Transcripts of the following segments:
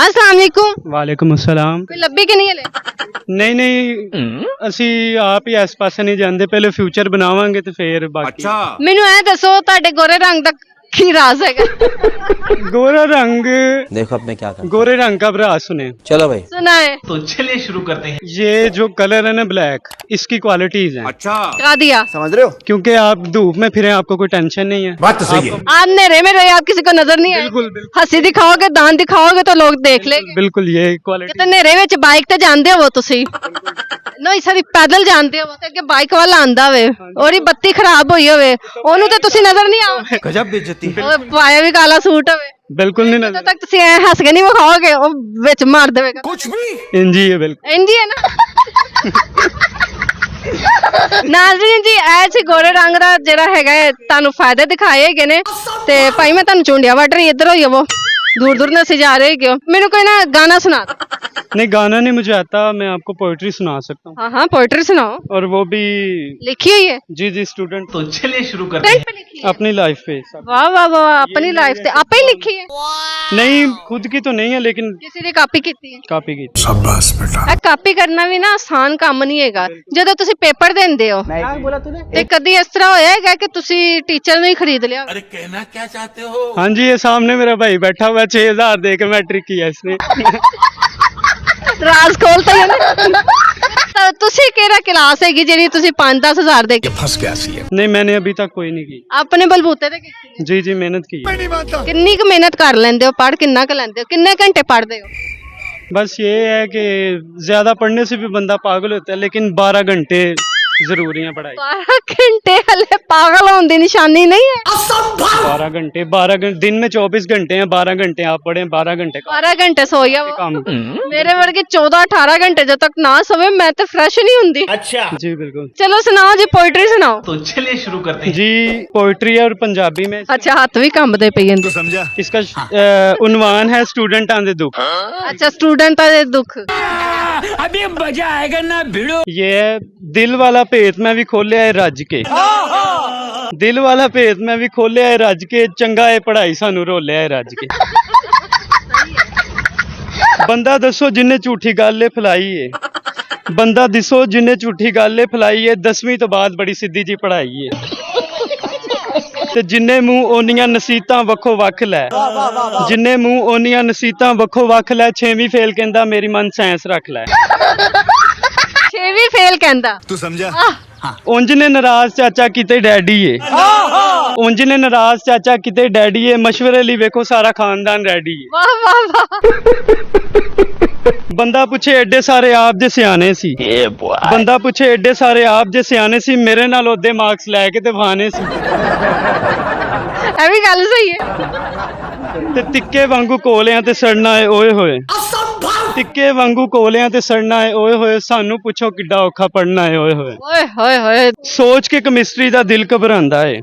अस्सलाम वालेकुम। वालेकुम अस्सलाम। कोई लब्बी कि नहीं हले? नहीं नहीं ਅਸੀਂ ਆਪ ਹੀ ਇਸ ਪਾਸੇ ਨਹੀਂ ਜਾਂਦੇ, ਪਹਿਲੇ ਫਿਊਚਰ ਬਣਾਵਾਂਗੇ ਤੇ ਫਿਰ ਬਾਕੀ। अच्छा ਮੈਨੂੰ ਐ ਦੱਸੋ ਤੁਹਾਡੇ ਗੋਰੇ ਰੰਗ ਦਾ ਕੀ ਰਾਜ਼ ਹੈਗਾ? गोरा रंग, देखो अब मैं क्या कर गोरे रंग का भरा सुने, चलो भाई सुना है तो चलिए शुरू करते हैं। ये जो कलर है ना ब्लैक, इसकी क्वालिटीज हैं। अच्छा का दिया। समझ रहे हो। क्योंकि आप धूप में फिरे, आपको कोई टेंशन नहीं है। बात तो सही है। आप अंधेरे में रहे, आप किसी को नजर नहीं आए। बिल्कुल बिल्कुल हंसी दिखाओगे, दांत दिखाओगे तो लोग देख लेंगे। बिल्कुल ये ਕਿਤੇ क्वालिटी। ਹਨੇਰੇ ਵਿੱਚ ਬਾਈਕ ਤੇ ਜਾਂਦੇ ਹੋ ਤੁਸੀਂ? ਨਹੀਂ ਸਾਰੀ ਪੈਦਲ ਜਾਂਦੇ ਹੋ ਤੇ ਅੱਗੇ ਬਾਈਕ ਵਾਲਾ ਆਂਦਾ ਹੋਵੇ ਔਰ ਇਹ ਬੱਤੀ ਖਰਾਬ ਹੋਈ ਹੋਵੇ, ਉਹਨੂੰ ਤੇ ਤੁਸੀਂ ਨਜ਼ਰ ਨਹੀਂ ਆਓਗੇ। गजब बेइज्जती। ਉਹ ਪਾਇਆ ਵੀ ਕਾਲਾ ਸੂਟ ਹੋਵੇ, बिल्कुल नहीं ਜਦੋਂ नजर, ਤੱਕ ਤੁਸੀਂ ਐ ਹੱਸ ਕੇ ਨਹੀਂ ਵਿਖਾਓਗੇ ਉਹ ਵਿੱਚ ਮਾਰ ਦੇਵੇਗਾ। कुछ भी इंजी है बिल्कुल। ਇੰਜ ਹੀ ਹੈ ਨਾ। ਨਾਜ਼ਰੀਨ ਜੀ, ਇਹ ਸੀ ਗੋਰੇ ਰੰਗ ਦਾ ਜਿਹੜਾ ਹੈਗਾ ਹੈ, ਤੁਹਾਨੂੰ ਫਾਇਦੇ ਦਿਖਾਏ ਹੈਗੇ ਨੇ ਤੇ ਭਾਈ ਮੈਂ ਤੁਹਾਨੂੰ ਚੁੰਡਿਆ ਵੱਢ ਰਹੀ, ਇੱਧਰ ਹੋਈ वो दूर दूर से जा रहे हो। मैंने कोई ना गाना सुना दो। नहीं गाना नहीं मुझे आता, मैं आपको पोइट्री सुना सकता हूँ, हाँ हाँ पोइट्री सुनाओ। और वो भी लिखी हुई है? जी जी स्टूडेंट तो चलिए शुरू करते फ्रंट हैं। पे लिखी है? अपनी लाइफ पे। वाह वाह वाह, अपनी लाइफ से आप ही लिखी है? नहीं खुद की तो नहीं है, लेकिन किसी ने ਕਾਪੀ ਕੀਤੀ ਹੈ? कॉपी की। ਇਹ ਕਾਪੀ ਕਰਨਾ ਵੀ ਨਾ ਆਸਾਨ ਕੰਮ ਨਹੀਂ ਹੈਗਾ। ਜਦੋਂ ਤੁਸੀਂ ਪੇਪਰ ਦਿੰਦੇ ਹੋ ਤੇ ਕਦੀ ਇਸ ਤਰ੍ਹਾਂ ਹੋਇਆ ਹੈਗਾ ਕਿ ਤੁਸੀਂ ਟੀਚਰ ਨੂੰ ਹੀ ਖਰੀਦ ਲਿਆ? अरे कहना क्या चाहते हो? हाँ जी, ये सामने मेरा भाई बैठा हुआ है, 6000 दे के मैट्रिक किया इसने। ਰਾਜ਼ ਖੋਲਤਾ ਹੀ ਉਹਨੇ। ਤਾਂ ਤੁਸੀਂ ਕਿਹੜਾ ਕਲਾਸ ਹੈਗੀ ਜਿਹੜੀ ਤੁਸੀਂ 5-10 ਹਜ਼ਾਰ ਦੇ ਕੇ? फंस गया सी है। नहीं मैंने अभी तक कोई नहीं की। ਆਪਣੇ ਬਲਬੂਤੇ ਤੇ ਕੀਤੀ ਹੈ? जी जी मेहनत की है। ਕਿੰਨੀ ਕੁ ਮਿਹਨਤ ਕਰ ਲੈਂਦੇ ਹੋ? ਪੜ੍ਹ ਕਿੰਨਾ ਕੁ ਲੈਂਦੇ ਹੋ? ਕਿੰਨੇ ਘੰਟੇ ਪੜ੍ਹਦੇ ਹੋ? बस ये है कि ज्यादा पढ़ने से भी बंदा पागल होता है, लेकिन 12 घंटे जरूरी है पढ़ाई। 12 घंटे हले पागल होने की निशानी नहीं है। 12 घंटे दिन में 24 घंटे हैं, 12 घंटे आप पढ़े, 12 घंटे 12 घंटे सोया वो। काम। मेरे वर्गे 14-18 घंटे जब तक ना सोवे मैं तो फ्रेश नहीं हुंदी। अच्छा जी बिल्कुल। चलो सुनाओ जी, पोइट्री सुनाओ। तो चलिए शुरू करते हैं। जी पोइट्री है और पंजाबी में। अच्छा हाथ भी कंबदे पे हैं। तो समझा। इसका उन्वान है स्टूडेंट आंदे दुख। अच्छा स्टूडेंट दे दुख। अभी मजा आएगा ना भिड़ो। ये है दिल वाला भेत मैं भी खोलिया है रज के, दिल वाला भेत मैं भी खोलिया है रज के, चंगा है पढ़ाई सानू रोलिया है रज के। बंदा दसो जिन्ने झूठी गल फैलाई है, बंदा दसो जिन्ने झूठी गल फैलाई है, 10वीं तो बाद बड़ी सीधी जी पढ़ाई है। ते जिन्ने मुंह ओनियां नसीतां वक्खो वक्ख लै, जिन्ने मुंह ओनियां नसीतां वक्खो वक्ख लै, 6वीं फेल कहंदा मेरी मन साइंस रख लै। 6वीं फेल कहंदा। तू समझा। ਉਂਝ ਨੇ ਨਾਰਾਜ਼ ਚਾਚਾ ਕਿਤੇ ਡੈਡੀ ਏ, ਉਂਝ ਨੇ ਨਾਰਾਜ਼ ਚਾਚਾ ਕਿਤੇ ਡੈਡੀ ਏ, ਮਸ਼ਵਰੇ ਲਈ ਵੇਖੋ ਸਾਰਾ ਖਾਨਦਾਨ ਰੈਡੀ ਏ। वाह वाह वाह। ਬੰਦਾ ਪੁੱਛੇ ਐਡੇ ਸਾਰੇ ਆਪ ਜੇ ਸਿਆਣੇ ਸੀ, ਬੰਦਾ ਪੁੱਛੇ ਐਡੇ ਸਾਰੇ ਆਪ ਜੇ ਸਿਆਣੇ ਸੀ, ਮੇਰੇ ਨਾਲ ਉਹਦੇ ਮਾਰਕਸ ਲੈ ਕੇ ਤੇ ਵਾਹਨੇ ਸੀ। ਇਹ ਵੀ ਗੱਲ ਸਹੀ ਹੈ। ਤੇ ਤਿੱਕੇ ਵਾਂਗੂ ਕੋਲਿਆਂ ਤੇ ਸੜਨਾ ਏ ਓਏ ਹੋਏ, ਤਿੱਕੇ ਵਾਂਗੂ ਕੋਲਿਆਂ ਤੇ ਸੜਨਾ ਏ ਓਏ ਹੋਏ, ਸਾਨੂੰ ਪੁੱਛੋ ਕਿੱਡਾ ਔਖਾ ਪੜਨਾ ਏ ਓਏ ਹੋਏ। ओए होए होए। ਸੋਚ ਕੇ ਕੈਮਿਸਟਰੀ ਦਾ ਦਿਲ ਘਬਰਾਉਂਦਾ ਏ,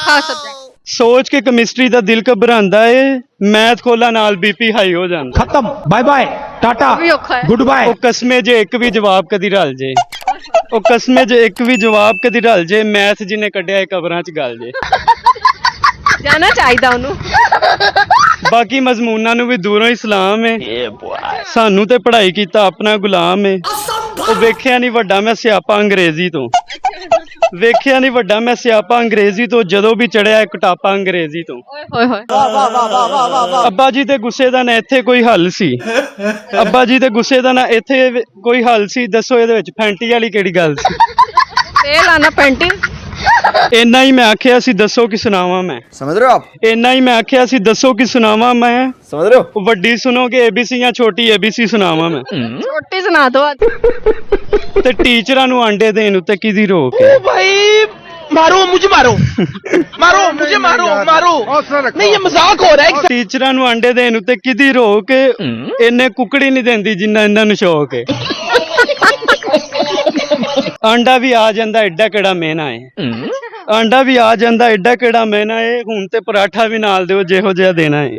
हाँ सब्जेक्ट। ਸੋਚ ਕੇ ਕੈਮਿਸਟਰੀ ਦਾ ਦਿਲ ਘਬਰਾਉਂਦਾ ਏ, ਮੈਥ ਖੋਲਾ ਨਾਲ ਬੀਪੀ ਹਾਈ ਹੋ ਜਾਂਦਾ। खत्म बाय बाय टाटा भी औखा है। Goodbye. ਉਹ ਕਸਮੇ ਜੇ ਇੱਕ ਵੀ ਜਵਾਬ ਕਦੀ ਰਲ ਜੇ, ਉਹ ਕਸਮੇ ਜੇ ਇੱਕ ਵੀ ਜਵਾਬ ਕਦੀ ਰਲ ਜੇ, ਮੈਥ ਜਿਹਨੇ ਕੱਢਿਆ ਇਹ ਕਬਰਾਂ 'ਚ ਗਲ ਜੇ। जाना चाहिए उन्होंने। ਬਾਕੀ ਮਜ਼ਮੂਨਾਂ ਨੂੰ ਵੀ ਦੂਰੋਂ ਹੀ ਸਲਾਮ ਏ, ਸਾਨੂੰ ਤੇ ਪੜ੍ਹਾਈ ਕੀਤਾ ਆਪਣਾ ਗੁਲਾਮ ਏ। ਉਹ ਵੇਖਿਆ ਨਹੀਂ ਵੱਡਾ ਮੈਂ ਸਿਆਪਾ ਅੰਗਰੇਜ਼ੀ ਤੋਂ, ਵੇਖਿਆ ਨਹੀਂ ਵੱਡਾ ਮੈਂ ਸਿਆਪਾ ਅੰਗਰੇਜ਼ੀ ਤੋਂ, ਜਦੋਂ ਵੀ ਚੜਿਆ ਇੱਕ ਟਾਪਾ ਅੰਗਰੇਜ਼ੀ ਤੋਂ। ओए होए होए। ਅੱਬਾ ਜੀ ਦੇ ਗੁੱਸੇ ਦਾ ਨਾ ਇੱਥੇ ਕੋਈ ਹੱਲ ਸੀ, ਅੱਬਾ ਜੀ ਦੇ ਗੁੱਸੇ ਦਾ ਨਾ ਇੱਥੇ ਕੋਈ ਹੱਲ ਸੀ, ਦੱਸੋ ਇਹਦੇ ਵਿੱਚ ਫੈਂਟੀ ਵਾਲੀ ਕਿਹੜੀ ਗੱਲ ਸੀ। तेल आना पेंटी। ਇੰਨਾ ਹੀ ਮੈਂ ਆਖਿਆ ਸੀ ਦੱਸੋ ਕਿ ਸੁਣਾਵਾਂ ਮੈਂ, समझ रहे हो आप। ਇੰਨਾ ਹੀ ਮੈਂ ਆਖਿਆ ਸੀ ਦੱਸੋ ਕਿ ਸੁਣਾਵਾਂ ਮੈਂ, समझ रहे हो। ਵੱਡੀ ਸੁਣੋਗੇ ABC ਜਾਂ ਛੋਟੀ ABC ਸੁਣਾਵਾਂ ਮੈਂ। छोटी सुना दो आज। ਤੇ ਟੀਚਰਾਂ ਨੂੰ ਆਂਡੇ ਦੇਣ ਉੱਤੇ ਕਿਹਦੀ ਰੋਕ ਹੈ। भाई मारो मुझे मारो मारो मुझे मारो मारो नहीं ये मजाक हो रहा है। ਟੀਚਰਾਂ ਨੂੰ ਆਂਡੇ ਦੇਣ ਉੱਤੇ ਕਿਹਦੀ ਰੋਕ, ਇਹਨੇ ਕੁਕੜੀ ਨਹੀਂ ਦਿੰਦੀ ਜਿੰਨਾ ਇਹਨਾਂ ਨੂੰ ਸ਼ੌਕ ਹੈ। ਆਂਡਾ ਵੀ ਆ ਜਾਂਦਾ ਐਡਾ ਕਿਹੜਾ ਮਹਿਨਾ ਹੈ, ਆਂਡਾ ਵੀ ਆ ਜਾਂਦਾ ਐਡਾ ਕਿਹੜਾ ਮਹਿਨਾ ਹੈ, ਹੁਣ ਤੇ ਪਰਾਠਾ ਵੀ ਨਾਲ ਦਿਓ ਜਿਹੋ ਜਿਹਾ ਦੇਣਾ ਹੈ।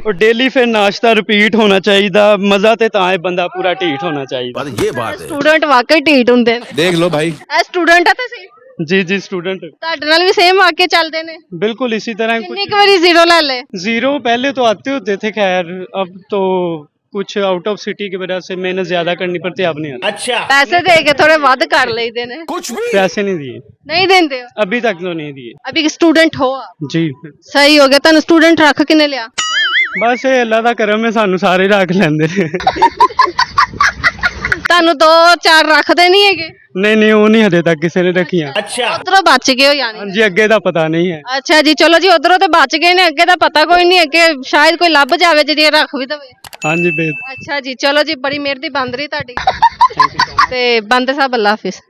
और डेली फिर नाश्ता रिपीट होना चाहिए, मजा ते तां बंदा पूरा ढीठ होना चाहिए। ये बात है। स्टूडेंट वाकई ढीठ हुंदे ने। देख लो भाई। ए स्टूडेंट है ते सही। जी जी स्टूडेंट ਤੁਹਾਡੇ ਨਾਲ ਵੀ ਸੇਮ ਆ ਕੇ ਚੱਲਦੇ ਨੇ बिल्कुल इसी तरह ਕਿੰਨੀ कुछ ਕੁ ਵਾਰੀ ਜ਼ੀਰੋ ਲੈ ਲਏ जीरो पहले तो आते होते थे, खैर अब तो कुछ आउट ऑफ सिटी की वजह से मेहनत ज्यादा करनी पड़ती है, अब नहीं आती। अच्छा ਪੈਸੇ ਦੇ ਕੇ ਥੋੜੇ ਵੱਧ ਕਰ ਲਈਦੇ ਨੇ कुछ भी पैसे नहीं दिए ਨਹੀਂ ਦਿੰਦੇ ਹੋ अभी तक तो नहीं दिए ਅਭੀ ਸਟੂਡੈਂਟ ਹੋ ਆਪ जी ਸਹੀ ਹੋ ਗਿਆ ਤੁਹਾਨੂੰ ਸਟੂਡੈਂਟ ਰੱਖ ਕਿਨੇ ਲਿਆ बस ये अल्लाह दा करम है, सानू सारे रख लेंदे ने। ਤੁਹਾਨੂੰ 2-4 ਰੱਖਦੇ ਨਹੀਂ ਹੈਗੇ नहीं नहीं वो नहीं हजे तक किसी ने रखियां। अच्छा ਉਧਰੋਂ ਬਚ ਗਏ ਹੋ ਯਾਨੀ हाँ जी अगे दा पता नहीं है। ਅੱਛਾ ਜੀ ਚਲੋ ਜੀ ਉਧਰੋਂ ਤੇ ਬਚ ਗਏ ਨੇ ਅੱਗੇ ਦਾ ਪਤਾ ਕੋਈ ਨਹੀਂ ਅੱਗੇ ਸ਼ਾਇਦ ਕੋਈ ਲੱਭ ਜਾਵੇ ਜਿਹੜੀ ਰੱਖ ਵੀ ਦਵੇ हाँ जी बेद ਅੱਛਾ ਜੀ ਚਲੋ ਜੀ ਬੜੀ ਮਿਹਰਬਾਨੀ ਬੰਦ ਰਹੀ ਤੁਹਾਡੀ ਤੇ ਬੰਦੇ ਸਾਹਿਬ ਅੱਲਾ ਹਾਫਿਜ਼